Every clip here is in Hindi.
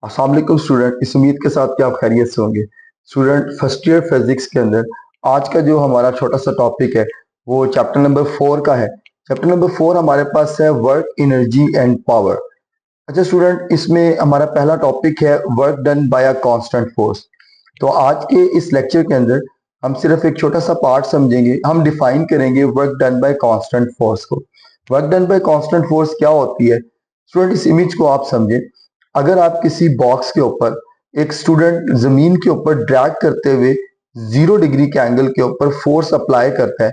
अस्सलाम वालेकुम स्टूडेंट। इस उम्मीद के साथ कि आप खैरियत से होंगे। स्टूडेंट फर्स्ट ईयर फिजिक्स के अंदर आज का जो हमारा छोटा सा टॉपिक है वो चैप्टर नंबर 4 का है। चैप्टर नंबर 4 हमारे पास है वर्क, एनर्जी एंड पावर। अच्छा स्टूडेंट, इसमें हमारा पहला टॉपिक है work done bye a constant force. तो आज के इस लेक्चर के अंदर हम सिर्फ एक छोटा सा पार्ट समझेंगे। हम डिफाइन करेंगे work done by constant force को। Work done by constant force क्या होती है स्टूडेंट, इस इमेज को आप समझें। अगर आप किसी बॉक्स के ऊपर एक स्टूडेंट जमीन के ऊपर ड्रैग करते हुए 0 डिग्री के एंगल के ऊपर फोर्स अप्लाई करता है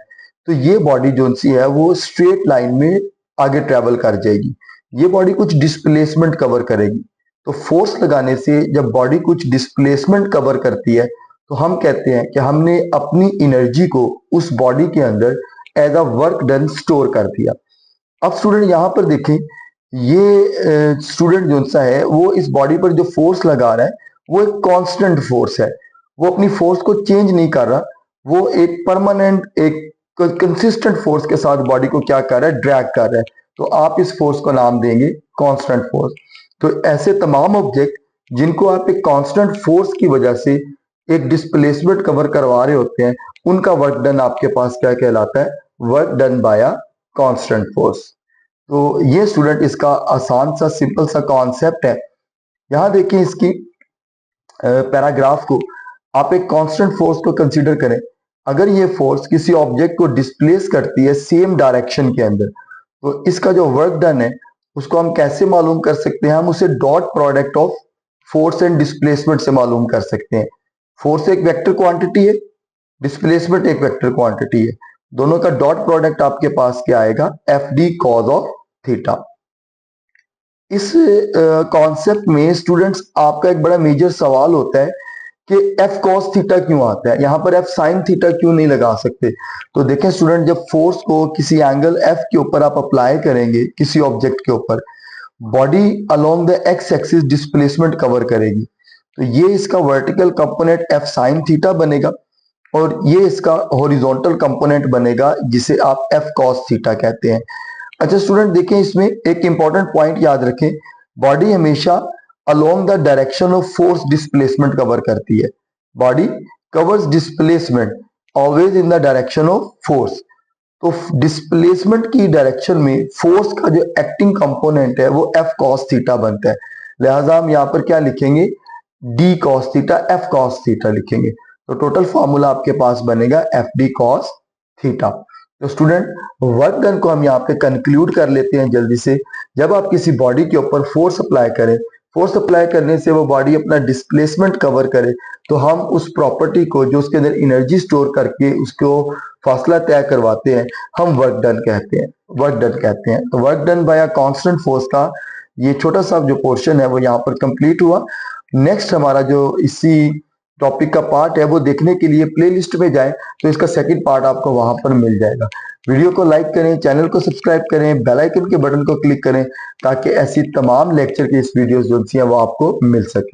तो ये बॉडी जो सी है वो स्ट्रेट लाइन में आगे ट्रेवल कर जाएगी। ये बॉडी कुछ डिस्प्लेसमेंट कवर करेगी। तो फोर्स लगाने से जब बॉडी कुछ डिस्प्लेसमेंट कवर करती है तो हम कहते हैं कि हमने अपनी एनर्जी को उस बॉडी के अंदर as a work done store कर दिया। अब स्टूडेंट यहाँ पर देखें, ये स्टूडेंट जो सा है वो इस बॉडी पर जो फोर्स लगा रहा है वो एक कांस्टेंट फोर्स है। वो अपनी फोर्स को चेंज नहीं कर रहा, वो एक परमानेंट, एक कंसिस्टेंट फोर्स के साथ बॉडी को क्या कर रहा है, ड्रैग कर रहा है। तो आप इस फोर्स को नाम देंगे कांस्टेंट फोर्स। तो ऐसे तमाम ऑब्जेक्ट जिनको आप एक कांस्टेंट फोर्स की वजह से एक डिस्प्लेसमेंट कवर करवा रहे होते हैं, उनका वर्क डन आपके पास क्या कहलाता है, work done bye a constant force. तो ये स्टूडेंट इसका आसान सा सिंपल सा कॉन्सेप्ट है। यहां देखिए इसकी पैराग्राफ को, आप एक कांस्टेंट फोर्स को कंसीडर करें। अगर ये फोर्स किसी ऑब्जेक्ट को डिस्प्लेस करती है सेम डायरेक्शन के अंदर, तो इसका जो वर्क डन है उसको हम कैसे मालूम कर सकते हैं, हम उसे dot product of force and displacement से मालूम कर सकते हैं। फोर्स एक वेक्टर क्वांटिटी है, डिस्प्लेसमेंट एक वेक्टर क्वांटिटी है, दोनों का डॉट प्रोडक्ट आपके पास क्या आएगा, F D cause of theta. इस कॉन्सेप्ट में स्टूडेंट्स आपका एक बड़ा मेजर सवाल होता है कि एफ कॉस थीटा क्यों आता है, यहां पर एफ साइन थीटा क्यों नहीं लगा सकते। तो देखें स्टूडेंट, जब फोर्स को किसी एंगल एफ के ऊपर आप अप्लाई करेंगे किसी ऑब्जेक्ट के ऊपर, body along the x axis displacement cover करेगी। तो ये इसका vertical component F sine theta बनेगा और ये इसका हॉरिजॉन्टल कंपोनेंट बनेगा जिसे आप एफ कॉस थीटा कहते हैं। अच्छा स्टूडेंट देखें, इसमें एक इंपॉर्टेंट पॉइंट याद रखें, बॉडी हमेशा along the direction of force displacement cover करती है। Body covers displacement always in the direction of force. तो डिस्प्लेसमेंट की डायरेक्शन में फोर्स का जो एक्टिंग कंपोनेंट है वो एफ कॉस थीटा बनता है। लिहाजा हम यहाँ पर क्या लिखेंगे, D cos theta F cos theta लिखेंगे। तो टोटल फॉर्मूला आपके पास बनेगा एफ डी कॉस थीटा। तो स्टूडेंट, वर्क डन को हम यहाँ पे कंक्लूड कर लेते हैं जल्दी से। जब आप किसी बॉडी के ऊपर फोर्स अप्लाई करें, फोर्स अप्लाई करने से वो बॉडी अपना डिस्प्लेसमेंट कवर करे, तो हम उस प्रॉपर्टी को जो उसके अंदर एनर्जी स्टोर करके उसको फासला तय करवाते हैं, हम वर्क डन कहते हैं, वर्क डन कहते हैं। तो work done bye a constant force का ये छोटा सा जो पोर्शन है वो यहाँ पर कंप्लीट हुआ। नेक्स्ट हमारा जो इसी टॉपिक का पार्ट है वो देखने के लिए प्लेलिस्ट में जाएं तो इसका सेकंड पार्ट आपको वहां पर मिल जाएगा। वीडियो को लाइक करें, चैनल को सब्सक्राइब करें, बेल आइकन के बटन को क्लिक करें ताकि ऐसी तमाम लेक्चर की इस वीडियोस जो हैं वो आपको मिल सके।